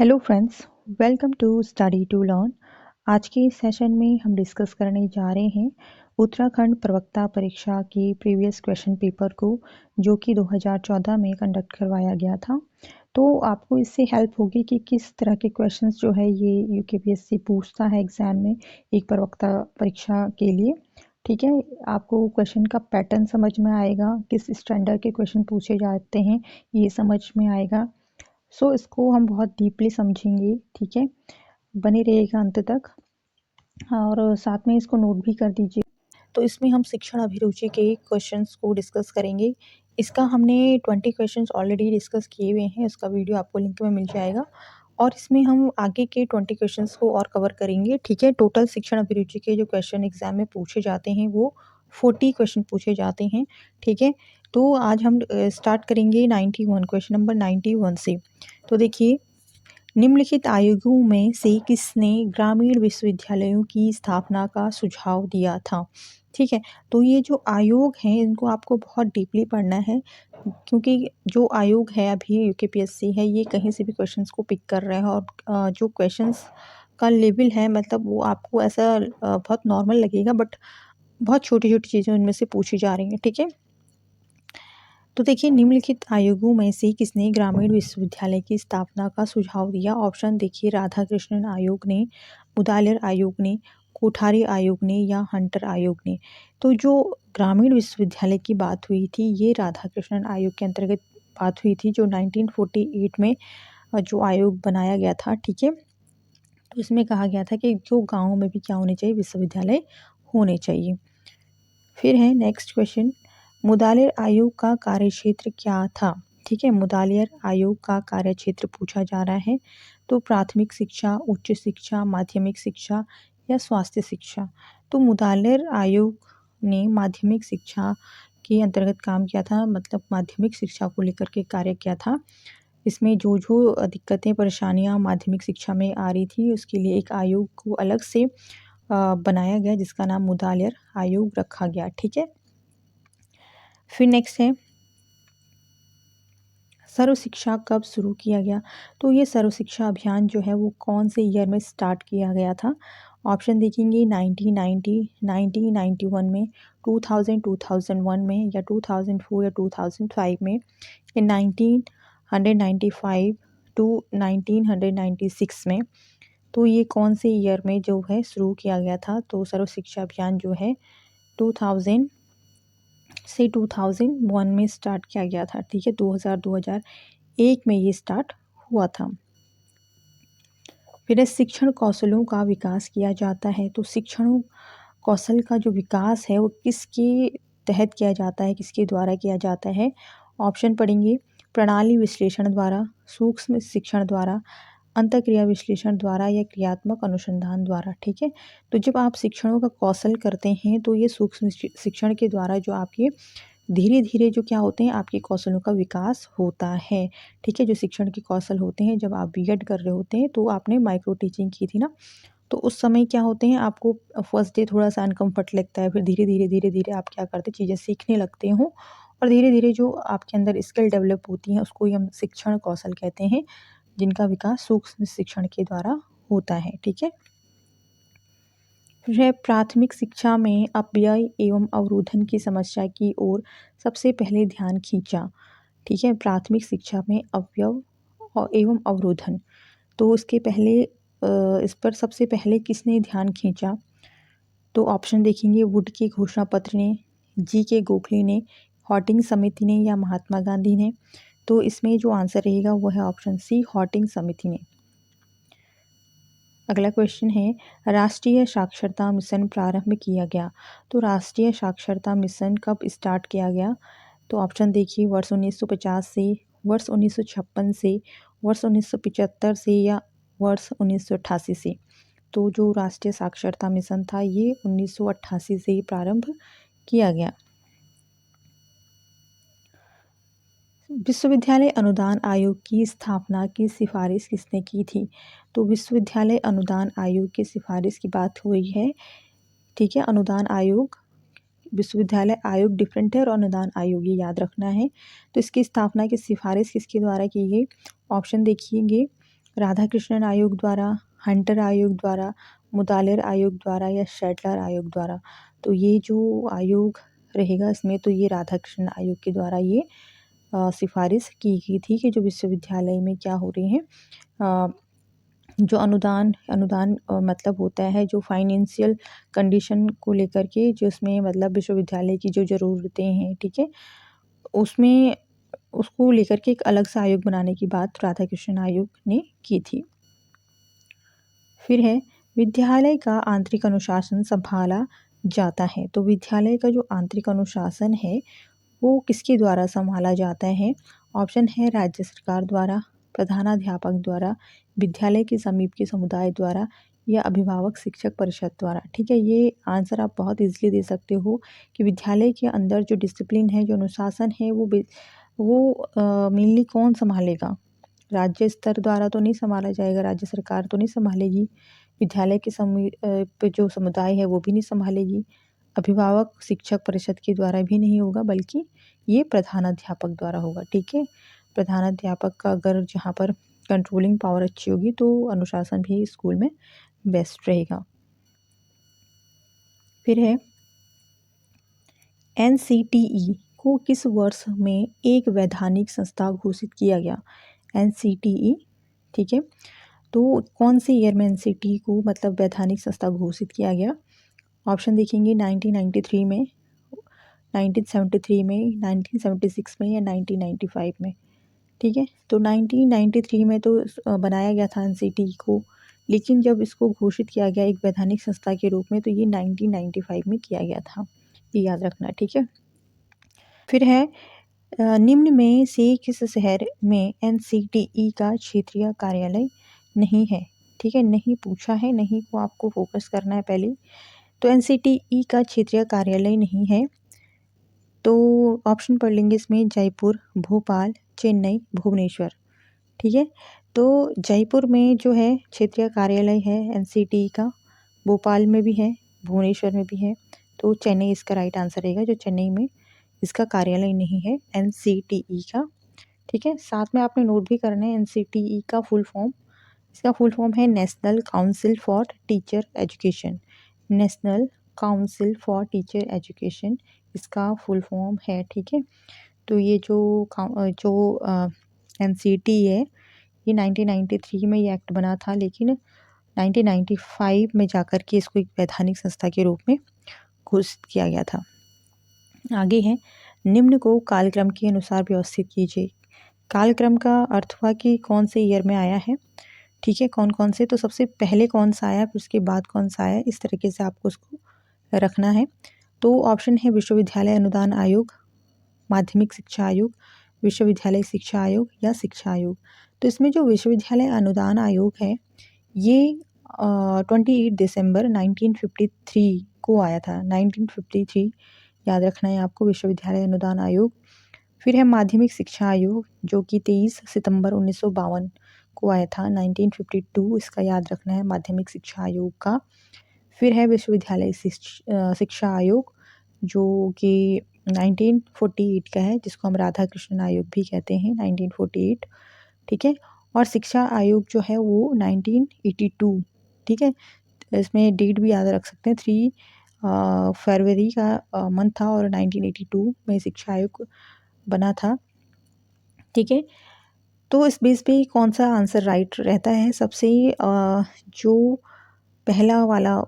Hello friends, welcome to study to learn. आज के इस सेशन में हम डिस्कस करने जा रहे हैं उत्तराखंड प्रवक्ता परीक्षा के प्रीवियस क्वेश्चन पेपर को, जो कि 2014 में कंडक्ट करवाया गया था। तो आपको इससे हेल्प होगी कि किस तरह के क्वेश्चंस जो है ये यूकेपीएससी पूछता है एग्जाम में एक प्रवक्ता परीक्षा के लिए। ठीक है, आपको क्वेश्चन का पैटर्न समझ में आएगा, किस स्टैंडर्ड के क्वेश्चन पूछे जाते हैं ये समझ में आएगा। इसको हम बहुत डीपली समझेंगे। ठीक है, बने रहिएगा अंत तक और साथ में इसको नोट भी कर दीजिए। तो इसमें हम शिक्षण अभिरुचि के क्वेश्चंस को डिस्कस करेंगे। इसका हमने 20 क्वेश्चंस ऑलरेडी डिस्कस किए हुए हैं, उसका वीडियो आपको लिंक में मिल जाएगा और इसमें हम आगे के 20 क्वेश्चंस को और कवर करेंगे। ठीक है, टोटल शिक्षण अभिरुचि के जो क्वेश्चन एग्जाम में पूछे जाते हैं वो 40 क्वेश्चन पूछे जाते हैं। ठीक है, तो आज हम स्टार्ट करेंगे 91 क्वेश्चन नंबर 91 से। तो देखिए, निम्नलिखित आयोगों में से किसने ग्रामीण विश्वविद्यालयों की स्थापना का सुझाव दिया था? ठीक है, तो ये जो आयोग हैं इनको आपको बहुत डीपली पढ़ना है, क्योंकि जो आयोग है अभी यूकेपीएससी है ये कहीं से भी क्वेश्चंस को पिक कर रहा है और जो क्वेश्चंस का लेवल है मतलब वो आपको ऐसा बहुत नॉर्मल लगेगा, बट बहुत छोटी छोटी चीज़ें उनमें से पूछी जा रही हैं। ठीक है, तो देखिए, निम्नलिखित आयोगों में से किसने ग्रामीण विश्वविद्यालय की स्थापना का सुझाव दिया? ऑप्शन देखिए, राधाकृष्णन आयोग ने, मुदालियर आयोग ने, कोठारी आयोग ने या हंटर आयोग ने। तो जो ग्रामीण विश्वविद्यालय की बात हुई थी ये राधाकृष्णन आयोग के अंतर्गत बात हुई थी, जो 1948 में जो आयोग बनाया गया था। ठीक है, तो इसमें कहा गया था कि जो गाँव में भी क्या होने चाहिए, विश्वविद्यालय होने चाहिए। फिर है नेक्स्ट क्वेश्चन, मुदालियर आयोग का कार्यक्षेत्र क्या था? ठीक है, मुदालियर आयोग का कार्यक्षेत्र पूछा जा रहा है। तो प्राथमिक शिक्षा, उच्च शिक्षा, माध्यमिक शिक्षा या स्वास्थ्य शिक्षा। तो मुदालियर आयोग ने माध्यमिक शिक्षा के अंतर्गत काम किया था, मतलब माध्यमिक शिक्षा को लेकर के कार्य किया था। इसमें जो जो दिक्कतें परेशानियां माध्यमिक शिक्षा में आ रही थी उसके लिए एक आयोग को अलग से बनाया गया, जिसका नाम मुदालियर आयोग रखा गया। ठीक है, फिर नेक्स्ट है, सर्व शिक्षा कब शुरू किया गया? तो ये सर्व शिक्षा अभियान जो है वो कौन से ईयर में स्टार्ट किया गया था? ऑप्शन देखेंगे 1990, 1991 में, 2000, 2001 में या 2004 या 2005 में, या 1995 टू 1996 में। तो ये कौन से ईयर में जो है शुरू किया गया था? तो सर्व शिक्षा अभियान जो है 2000 से 2001 में स्टार्ट किया गया था। ठीक है, 2001 में ये स्टार्ट हुआ था। फिर शिक्षण कौशलों का विकास किया जाता है। तो शिक्षण कौशल का जो विकास है वो किसके तहत किया जाता है, किसके द्वारा किया जाता है? ऑप्शन पढ़ेंगे, प्रणाली विश्लेषण द्वारा, सूक्ष्म शिक्षण द्वारा, अंतःक्रिया विश्लेषण द्वारा या क्रियात्मक अनुसंधान द्वारा। ठीक है, तो जब आप शिक्षणों का कौशल करते हैं तो ये सूक्ष्म शिक्षण के द्वारा जो आपके धीरे धीरे जो क्या होते हैं, आपके कौशलों का विकास होता है। ठीक है, जो शिक्षण के कौशल होते हैं, जब आप बीएड कर रहे होते हैं तो आपने माइक्रो टीचिंग की थी ना, तो उस समय क्या होते हैं, आपको फर्स्ट डे थोड़ा सा अनकम्फर्ट लगता है, फिर धीरे धीरे आप क्या करते चीज़ें सीखने लगते हो और धीरे धीरे जो आपके अंदर स्किल डेवलप होती हैं उसको ही हम शिक्षण कौशल कहते हैं, जिनका विकास सूक्ष्म शिक्षण के द्वारा होता है। ठीक है, फिर है, प्राथमिक शिक्षा में अपव्यय एवं अवरोधन की समस्या की ओर सबसे पहले ध्यान खींचा। ठीक है, प्राथमिक शिक्षा में अपव्यय और एवं अवरोधन, तो इसके पहले इस पर सबसे पहले किसने ध्यान खींचा? तो ऑप्शन देखेंगे, वुड के घोषणा पत्र ने, जी के गोखले ने, हॉटिंग समिति ने या महात्मा गांधी ने। तो इसमें जो आंसर रहेगा वो है ऑप्शन सी, हॉटिंग समिति ने। अगला क्वेश्चन है, राष्ट्रीय साक्षरता मिशन प्रारंभ किया गया। तो राष्ट्रीय साक्षरता मिशन कब स्टार्ट किया गया? तो ऑप्शन देखिए, वर्ष 1950 से, वर्ष 1956 से, वर्ष 1975 से या वर्ष 1988 से। तो जो राष्ट्रीय साक्षरता मिशन था ये 1988 से ही प्रारंभ किया गया। विश्वविद्यालय अनुदान आयोग की स्थापना की सिफारिश किसने की थी? तो विश्वविद्यालय अनुदान आयोग की सिफारिश की बात हुई है। ठीक है, अनुदान आयोग, विश्वविद्यालय आयोग डिफरेंट है और अनुदान आयोग ये याद रखना है। तो इसकी स्थापना की सिफारिश किसके द्वारा की गई? ऑप्शन देखिएंगे, राधाकृष्णन आयोग द्वारा, हंटर आयोग द्वारा, मुतालिर आयोग द्वारा या शेटलर आयोग द्वारा। तो ये जो आयोग रहेगा इसमें तो ये राधाकृष्णन आयोग के द्वारा ये सिफारिश की गई थी कि जो विश्वविद्यालय में क्या हो रही हैं, जो अनुदान मतलब होता है जो फाइनेंशियल कंडीशन को लेकर के, जो इसमें मतलब विश्वविद्यालय की जो ज़रूरतें हैं, ठीक है, उसमें उसको लेकर के एक अलग सा आयोग बनाने की बात राधाकृष्णन आयोग ने की थी। फिर है विद्यालय का आंतरिक अनुशासन संभाला जाता है। तो विद्यालय का जो आंतरिक अनुशासन है वो किसके द्वारा संभाला जाता है? ऑप्शन है राज्य सरकार द्वारा, प्रधानाध्यापक द्वारा, विद्यालय के समीप के समुदाय द्वारा या अभिभावक शिक्षक परिषद द्वारा। ठीक है, ये आंसर आप बहुत इजीली दे सकते हो कि विद्यालय के अंदर जो डिसिप्लिन है, जो अनुशासन है, वो मेनली कौन संभालेगा? राज्य स्तर द्वारा तो नहीं संभाला जाएगा, राज्य सरकार तो नहीं संभालेगी, विद्यालय के जो समुदाय है वो भी नहीं संभालेगी, अभिभावक शिक्षक परिषद के द्वारा भी नहीं होगा, बल्कि ये प्रधानाध्यापक द्वारा होगा। ठीक है, प्रधानाध्यापक का अगर जहाँ पर कंट्रोलिंग पावर अच्छी होगी तो अनुशासन भी स्कूल में बेस्ट रहेगा। फिर है NCTE को किस वर्ष में एक वैधानिक संस्था घोषित किया गया? NCTE, ठीक है, तो कौन से ईयर में NCTE को मतलब वैधानिक संस्था घोषित किया गया? ऑप्शन देखेंगे 1993 में, 1973 में, 1976 में या 1995 में। ठीक है, तो 1993 में तो बनाया गया था NCTE को, लेकिन जब इसको घोषित किया गया एक वैधानिक संस्था के रूप में तो ये 1995 में किया गया था, ये याद रखना। ठीक है, फिर है निम्न में से किस शहर में NCTE का क्षेत्रीय कार्यालय नहीं है? ठीक है, नहीं पूछा है, नहीं को आपको फोकस करना है पहले। तो NCTE का क्षेत्रीय कार्यालय नहीं है, तो ऑप्शन पढ़ लेंगे इसमें जयपुर, भोपाल, चेन्नई, भुवनेश्वर। ठीक है, तो जयपुर में जो है क्षेत्रीय कार्यालय है NCTE का, भोपाल में भी है, भुवनेश्वर में भी है, तो चेन्नई इसका राइट आंसर रहेगा, जो चेन्नई में इसका कार्यालय नहीं है NCTE का। ठीक है, साथ में आपने नोट भी करना है NCTE का फुल फॉर्म, इसका फुल फॉर्म है national council for teacher education, national council for teacher education इसका फुल फॉर्म है। ठीक है, तो ये जो NCTE है ये 1993 में ये एक्ट बना था, लेकिन 1995 में जाकर के इसको एक वैधानिक संस्था के रूप में घोषित किया गया था। आगे है निम्न को कालक्रम के अनुसार व्यवस्थित कीजिए। कालक्रम का अर्थ हुआ कि कौन से ईयर में आया है। ठीक है, कौन कौन से, तो सबसे पहले कौन सा आया, फिर उसके बाद कौन सा आया, इस तरीके से आपको उसको रखना है। तो ऑप्शन है विश्वविद्यालय अनुदान आयोग, माध्यमिक शिक्षा आयोग, विश्वविद्यालय शिक्षा आयोग या शिक्षा आयोग। तो इसमें जो विश्वविद्यालय अनुदान आयोग है ये 28 दिसंबर 1953 को आया था, 1953 याद रखना है आपको, विश्वविद्यालय अनुदान आयोग। फिर है माध्यमिक शिक्षा आयोग जो कि 23 सितंबर 1952 को आया था, 1952 इसका याद रखना है माध्यमिक शिक्षा आयोग का। फिर है विश्वविद्यालय शिक्षा आयोग जो कि 1948 का है, जिसको हम राधाकृष्णन आयोग भी कहते हैं, 1948। ठीक है, और शिक्षा आयोग जो है वो 1982। ठीक है, इसमें डेट भी याद रख सकते हैं, 3 फरवरी का मंथ था और 1982 में शिक्षा आयोग बना था। ठीक है, तो इस बेस पे कौन सा आंसर राइट रहता है? सबसे जो पहला वाला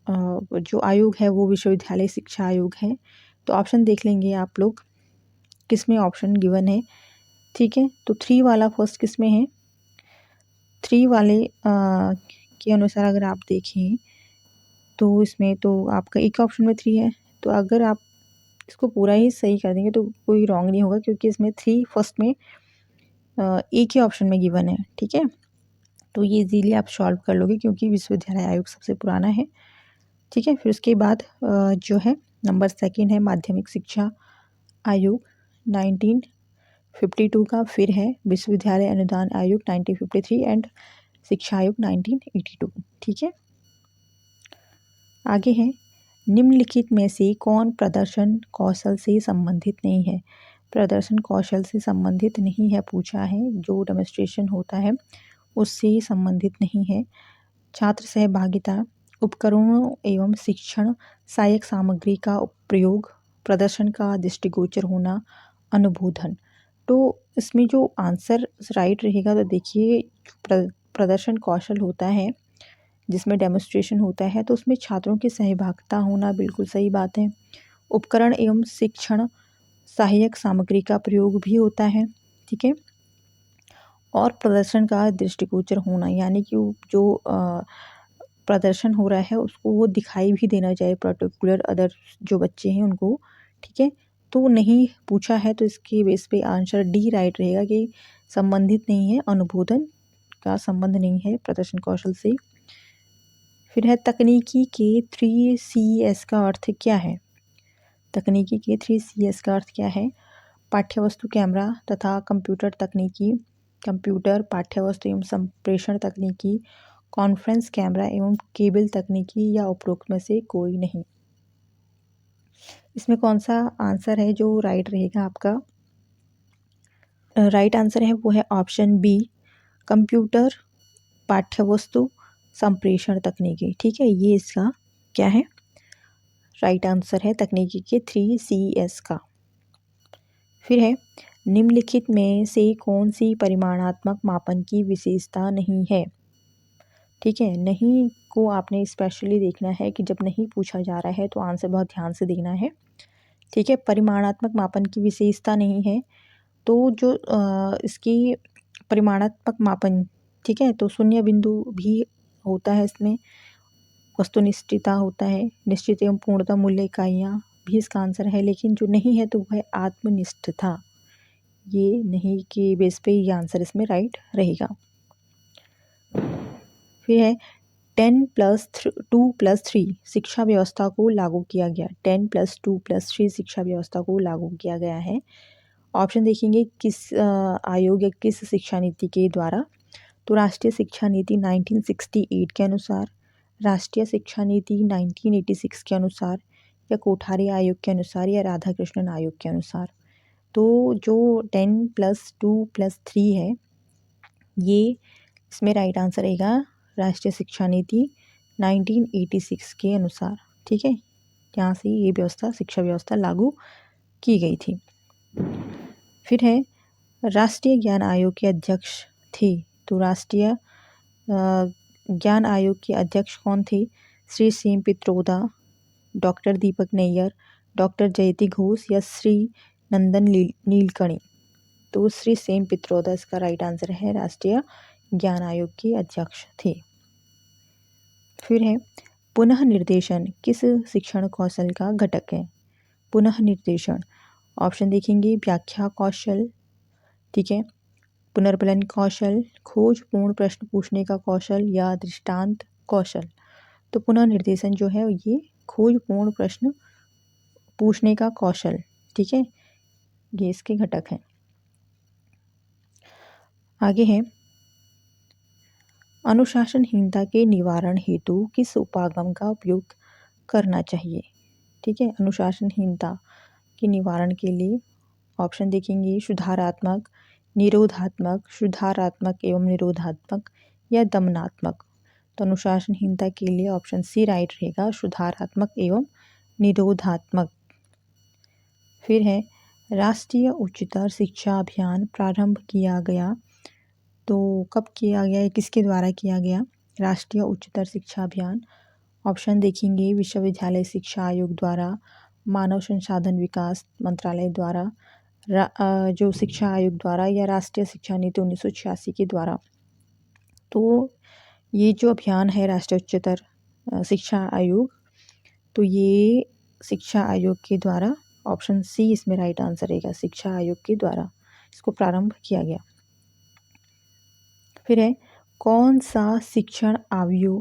जो आयोग है वो विश्वविद्यालय शिक्षा आयोग है। तो ऑप्शन देख लेंगे आप लोग किस में ऑप्शन गिवन है। ठीक है, तो 3 वाला फर्स्ट किस में है? 3 वाले के अनुसार अगर आप देखें तो इसमें तो आपका एक ऑप्शन में 3 है, तो अगर आप इसको पूरा ही सही कर देंगे तो कोई रॉन्ग नहीं होगा, क्योंकि इसमें 3 फर्स्ट में एक ही ऑप्शन में गिवन है। ठीक है, तो ये इजीली आप सॉल्व कर लोगे क्योंकि विश्वविद्यालय आयोग सबसे पुराना है। ठीक है, फिर उसके बाद जो है नंबर सेकंड है माध्यमिक शिक्षा आयोग 1952 का, फिर है विश्वविद्यालय अनुदान आयोग 1953 एंड शिक्षा आयोग 1982। ठीक है, आगे है निम्नलिखित में से कौन प्रदर्शन कौशल से संबंधित नहीं है? प्रदर्शन कौशल से संबंधित नहीं है पूछा है, जो डेमोन्स्ट्रेशन होता है उससे संबंधित नहीं है। छात्र सहभागिता, उपकरणों एवं शिक्षण सहायक सामग्री का प्रयोग, प्रदर्शन का दृष्टिगोचर होना, अनुबोधन। तो इसमें जो आंसर राइट रहेगा, तो देखिए प्रदर्शन कौशल होता है जिसमें डेमोन्स्ट्रेशन होता है, तो उसमें छात्रों की सहभागिता होना बिल्कुल सही बात है। उपकरण एवं शिक्षण सहायक सामग्री का प्रयोग भी होता है, ठीक है। और प्रदर्शन का दृष्टिगोचर होना, यानी कि जो प्रदर्शन हो रहा है उसको वो दिखाई भी देना चाहिए पर्टिकुलर अदर जो बच्चे हैं उनको, ठीक है। तो नहीं पूछा है, तो इसके बेस पे आंसर डी राइट रहेगा कि संबंधित नहीं है, अनुबोधन का संबंध नहीं है प्रदर्शन कौशल से। फिर है तकनीकी के 3CS का अर्थ क्या है। तकनीकी के 3CS का अर्थ क्या है। पाठ्यवस्तु, कैमरा तथा कंप्यूटर तकनीकी, कंप्यूटर, पाठ्यवस्तु एवं संप्रेषण तकनीकी, कॉन्फ्रेंस कैमरा एवं केबल तकनीकी, या उपरोक्त में से कोई नहीं। इसमें कौन सा आंसर है जो राइट रहेगा आपका। राइट आंसर है वो है ऑप्शन बी, कंप्यूटर, पाठ्यवस्तु, संप्रेषण तकनीकी, ठीक है। ये इसका क्या है, राइट आंसर है तकनीकी के 3CS का। फिर है निम्नलिखित में से कौन सी परिमाणात्मक मापन की विशेषता नहीं है। ठीक है, नहीं को आपने स्पेशली देखना है कि जब नहीं पूछा जा रहा है तो आंसर बहुत ध्यान से देना है, ठीक है। परिमाणात्मक मापन की विशेषता नहीं है, तो जो इसकी परिमाणात्मक मापन, ठीक है, तो शून्य बिंदु भी होता है इसमें, वस्तुनिष्ठता होता है, निश्चित एवं पूर्णतः मूल्य इकाइयाँ भी इसका आंसर है, लेकिन जो नहीं है तो वह है आत्मनिष्ठता। ये नहीं के बेस पे ये आंसर इसमें राइट रहेगा। फिर है 10+2+3 शिक्षा व्यवस्था को लागू किया गया। 10+2+3 शिक्षा व्यवस्था को लागू किया गया है। ऑप्शन देखेंगे किस आयोग या किस शिक्षा नीति के द्वारा, तो राष्ट्रीय शिक्षा नीति 1968 के अनुसार, राष्ट्रीय शिक्षा नीति 1986 के अनुसार, या कोठारी आयोग के अनुसार, या राधाकृष्णन आयोग के अनुसार। तो जो 10+2+3 है ये इसमें राइट आंसर रहेगा राष्ट्रीय शिक्षा नीति 1986 के अनुसार, ठीक है। यहाँ से ये व्यवस्था, शिक्षा व्यवस्था लागू की गई थी। फिर है राष्ट्रीय ज्ञान आयोग के अध्यक्ष थे, तो राष्ट्रीय ज्ञान आयोग के अध्यक्ष कौन थे। श्री सीम पित्रोदा, डॉक्टर दीपक नैयर, डॉक्टर जयति घोष, या श्री नंदन नीलकणी। तो श्री सेम पित्रोदा इसका राइट आंसर है, राष्ट्रीय ज्ञान आयोग के अध्यक्ष थे। फिर है पुनः निर्देशन किस शिक्षण कौशल का घटक है। पुनः निर्देशन, ऑप्शन देखेंगे व्याख्या कौशल, ठीक है, पुनर्बलन कौशल, खोजपूर्ण प्रश्न पूछने का कौशल, या दृष्टांत कौशल। तो पुनः निर्देशन जो है ये खोजपूर्ण प्रश्न पूछने का कौशल, ठीक है, ये इसके घटक हैं। आगे है अनुशासनहीनता के निवारण हेतु किस उपागम का उपयोग करना चाहिए। ठीक है, अनुशासनहीनता के निवारण के लिए ऑप्शन देखेंगे सुधारात्मक, निरोधात्मक, सुधारात्मक एवं निरोधात्मक, या दमनात्मक। तो अनुशासनहीनता के लिए ऑप्शन सी राइट रहेगा, सुधारात्मक एवं निरोधात्मक। फिर है राष्ट्रीय उच्चतर शिक्षा अभियान प्रारंभ किया गया, तो कब किया गया, किसके द्वारा किया गया। राष्ट्रीय उच्चतर शिक्षा अभियान, ऑप्शन देखेंगे विश्वविद्यालय शिक्षा आयोग द्वारा, मानव संसाधन विकास मंत्रालय द्वारा, जो शिक्षा आयोग द्वारा, या राष्ट्रीय शिक्षा नीति 1986 के द्वारा। तो ये जो अभियान है राष्ट्रीय उच्चतर शिक्षा आयोग, तो ये शिक्षा आयोग के द्वारा, ऑप्शन सी इसमें राइट आंसर रहेगा, शिक्षा आयोग के द्वारा इसको प्रारंभ किया गया। फिर है कौन सा शिक्षण आयु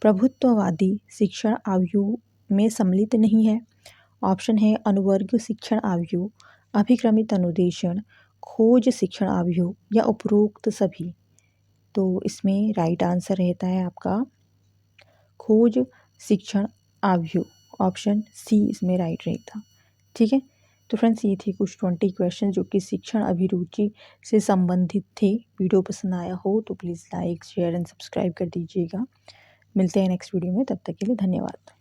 प्रभुत्ववादी शिक्षण आयु में सम्मिलित नहीं है। ऑप्शन है अनुवर्ग शिक्षण आयु, अभिक्रमित अनुदेशन, खोज शिक्षण आयु, या उपरोक्त सभी। तो इसमें राइट आंसर रहता है आपका खोज शिक्षण आयु, ऑप्शन सी इसमें राइट रहेगा, ठीक है। तो फ्रेंड्स ये थी कुछ 20 क्वेश्चन जो कि शिक्षण अभिरुचि से संबंधित थे। वीडियो पसंद आया हो तो please like share and subscribe कर दीजिएगा। मिलते हैं नेक्स्ट वीडियो में, तब तक के लिए धन्यवाद।